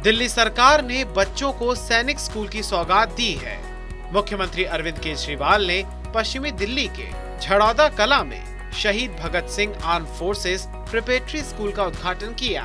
दिल्ली सरकार ने बच्चों को सैनिक स्कूल की सौगात दी है। मुख्यमंत्री अरविंद केजरीवाल ने पश्चिमी दिल्ली के झड़ौदा कला में Shaheed Bhagat Singh armed forces preparatory school का उद्घाटन किया।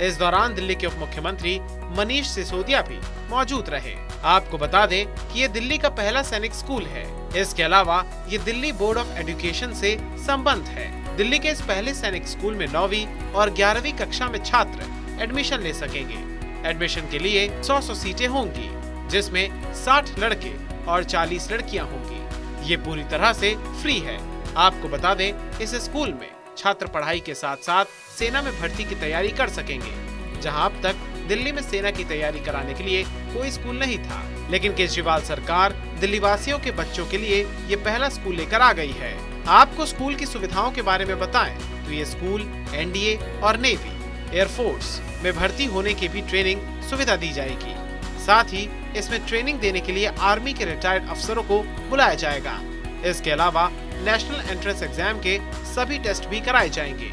इस दौरान दिल्ली के उप मुख्यमंत्री मनीष सिसोदिया भी मौजूद रहे। आपको बता दें कि ये दिल्ली का पहला सैनिक स्कूल है। इसके अलावा ये दिल्ली बोर्ड ऑफ एजुकेशन से संबद्ध है। दिल्ली के इस पहले सैनिक स्कूल में 9वीं और 11वीं कक्षा में छात्र एडमिशन ले सकेंगे। एडमिशन के लिए 100 सीटें होंगी, जिसमें 60 लड़के और 40 लड़कियां होंगी। ये पूरी तरह से फ्री है। आपको बता दें, इस स्कूल में छात्र पढ़ाई के साथ साथ सेना में भर्ती की तैयारी कर सकेंगे, जहां अब तक दिल्ली में सेना की तैयारी कराने के लिए कोई स्कूल नहीं था। लेकिन केजरीवाल सरकार दिल्ली वासियों के बच्चों के लिए ये पहला स्कूल लेकर आ गई है। आपको स्कूल की सुविधाओं के बारे में बताएं तो ये स्कूल एनडीए और नेवी, एयरफोर्स में भर्ती होने की भी ट्रेनिंग सुविधा दी जाएगी। साथ ही इसमें ट्रेनिंग देने के लिए आर्मी के रिटायर्ड अफसरों को बुलाया जाएगा। इसके अलावा नेशनल एंट्रेंस एग्जाम के सभी टेस्ट भी कराए जाएंगे।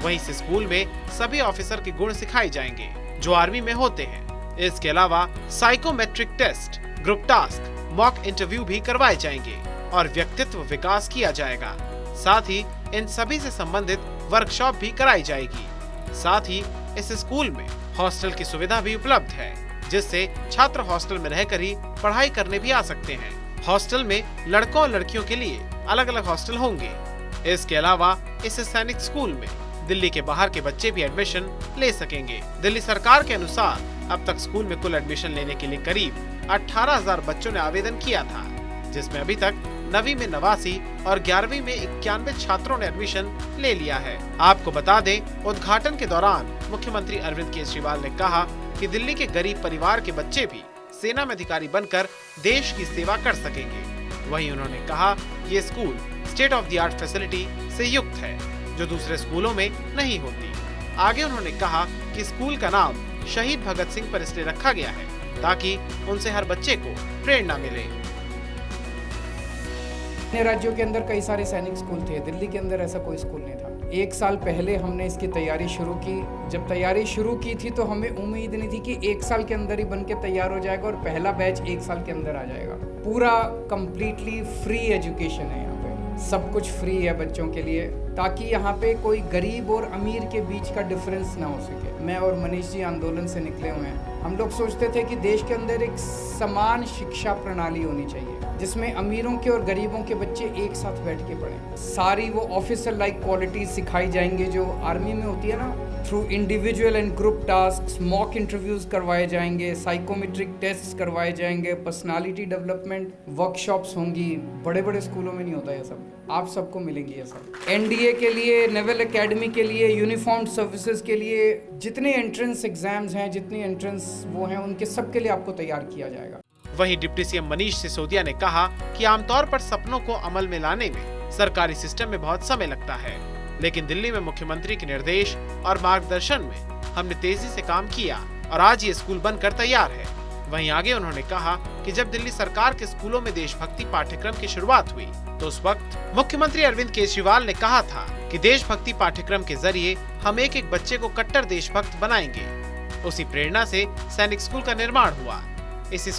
वहीं इस स्कूल में सभी ऑफिसर के गुण सिखाए जाएंगे जो आर्मी में होते हैं। इसके अलावा psychometric test, group task, mock interview भी करवाए जाएंगे और व्यक्तित्व विकास किया जाएगा। साथ ही इन सभी से संबंधित वर्कशॉप भी कराई जाएगी। साथ ही इस स्कूल में हॉस्टल की सुविधा भी उपलब्ध है, जिससे छात्र हॉस्टल में रहकर ही पढ़ाई करने भी आ सकते हैं। हॉस्टल में लड़कों और लड़कियों के लिए अलग अलग हॉस्टल होंगे। इसके अलावा इस सैनिक स्कूल में दिल्ली के बाहर के बच्चे भी एडमिशन ले सकेंगे। दिल्ली सरकार के अनुसार अब तक स्कूल में कुल एडमिशन लेने के लिए करीब 18,000 बच्चों ने आवेदन किया था, जिसमें अभी तक 9वीं में 89 और 11वीं में 91 छात्रों ने एडमिशन ले लिया है। आपको बता दें, उद्घाटन के दौरान मुख्यमंत्री अरविंद केजरीवाल ने कहा कि दिल्ली के गरीब परिवार के बच्चे भी सेना में अधिकारी बनकर देश की सेवा कर सकेंगे। वहीं उन्होंने कहा, ये school state of the art facility से युक्त है, जो दूसरे स्कूलों में नहीं होती। आगे उन्होंने कहा कि स्कूल का नाम शहीद भगत सिंह पर इसलिए रखा गया है ताकि उनसे हर बच्चे को प्रेरणा मिले। अन्य राज्यों के अंदर कई सारे सैनिक स्कूल थे, दिल्ली के अंदर ऐसा कोई स्कूल नहीं था। 1 साल पहले हमने इसकी तैयारी शुरू की। जब तैयारी शुरू की थी तो हमें उम्मीद नहीं थी कि 1 साल के अंदर ही बन के तैयार हो जाएगा और पहला बैच 1 साल के अंदर आ जाएगा। पूरा कंप्लीटली फ्री एजुकेशन है। यहाँ पे सब कुछ फ्री है बच्चों के लिए, ताकि यहाँ पे कोई गरीब और अमीर के बीच का डिफरेंस ना हो सके। मैं और मनीष जी आंदोलन से निकले हुए हैं। हम लोग सोचते थे कि देश के अंदर एक समान शिक्षा प्रणाली होनी चाहिए, जिसमें अमीरों के और गरीबों के बच्चे एक साथ बैठ के पढ़ें। सारी वो ऑफिसर लाइक क्वालिटीज सिखाई जाएंगे जो आर्मी में होती है ना। Through individual and group task, mock interviews करवाए जाएंगे, साइकोमेट्रिक टेस्ट करवाए जाएंगे, पर्सनालिटी डेवलपमेंट वर्कशॉप्स होंगी। बड़े बड़े स्कूलों में नहीं होता ये सब, आप सबको मिलेंगी ये सब। एनडीए के लिए, नेवल एकेडमी के लिए, यूनिफॉर्म सर्विसेज के लिए जितने एंट्रेंस एग्जाम्स हैं, जितनी एंट्रेंस वो हैं, उनके सबके लिए आपको तैयार किया जाएगा। वहीं डिप्टी सीएम मनीष सिसोदिया ने कहा कि आमतौर पर सपनों को अमल में लाने में सरकारी सिस्टम में बहुत समय लगता है, लेकिन दिल्ली में मुख्यमंत्री के निर्देश और मार्गदर्शन में हमने तेजी से काम किया और आज ये स्कूल बनकर तैयार है। वहीं आगे उन्होंने कहा कि जब दिल्ली सरकार के स्कूलों में देशभक्ति पाठ्यक्रम की शुरुआत हुई तो उस वक्त मुख्यमंत्री अरविंद केजरीवाल ने कहा था कि देशभक्ति पाठ्यक्रम के जरिए हम एक एक बच्चे को कट्टर देशभक्त बनाएंगे। उसी प्रेरणा से सैनिक स्कूल का निर्माण हुआ। इसी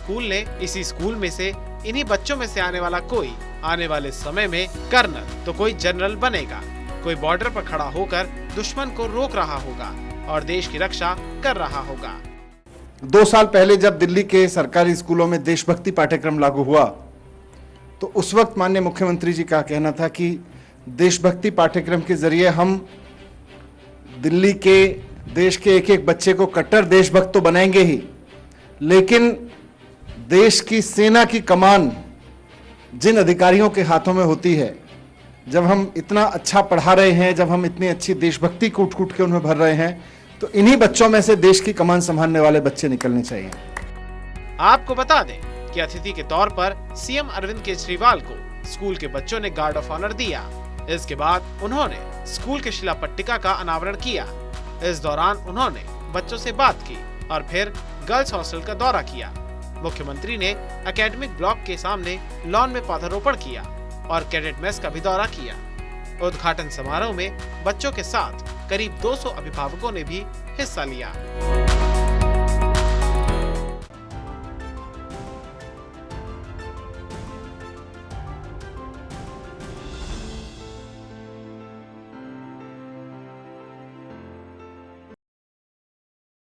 स्कूल में से इन्हीं बच्चों में से आने वाला कोई आने वाले समय में कर्नल तो कोई जनरल बनेगा, कोई बॉर्डर पर खड़ा होकर दुश्मन को रोक रहा होगा और देश की रक्षा कर रहा होगा। 2 साल पहले जब दिल्ली के सरकारी स्कूलों में देशभक्ति पाठ्यक्रम लागू हुआ तो उस वक्त माननीय मुख्यमंत्री जी का कहना था कि देशभक्ति पाठ्यक्रम के जरिए हम दिल्ली के देश के एक एक बच्चे को कट्टर देशभक्त तो बनाएंगे ही, लेकिन देश की सेना की कमान जिन अधिकारियों के हाथों में होती है, जब हम इतना अच्छा पढ़ा रहे हैं, जब हम इतनी अच्छी देशभक्ति कूट कूट के उन्हें भर रहे हैं, तो इन्हीं बच्चों में से देश की कमान संभालने वाले बच्चे निकलने चाहिए। आपको बता दें कि अतिथि के तौर पर सीएम अरविंद केजरीवाल को स्कूल के बच्चों ने गार्ड ऑफ ऑनर दिया। इसके बाद उन्होंने स्कूल के शिलापट्टिका का अनावरण किया। इस दौरान उन्होंने बच्चों से बात की और फिर गर्ल्स हॉस्टल का दौरा किया। मुख्यमंत्री ने एकेडमिक ब्लॉक के सामने लॉन में पौधारोपण किया और कैडेट मेस का भी दौरा किया। उद्घाटन समारोह में बच्चों के साथ करीब 200 अभिभावकों ने भी हिस्सा लिया।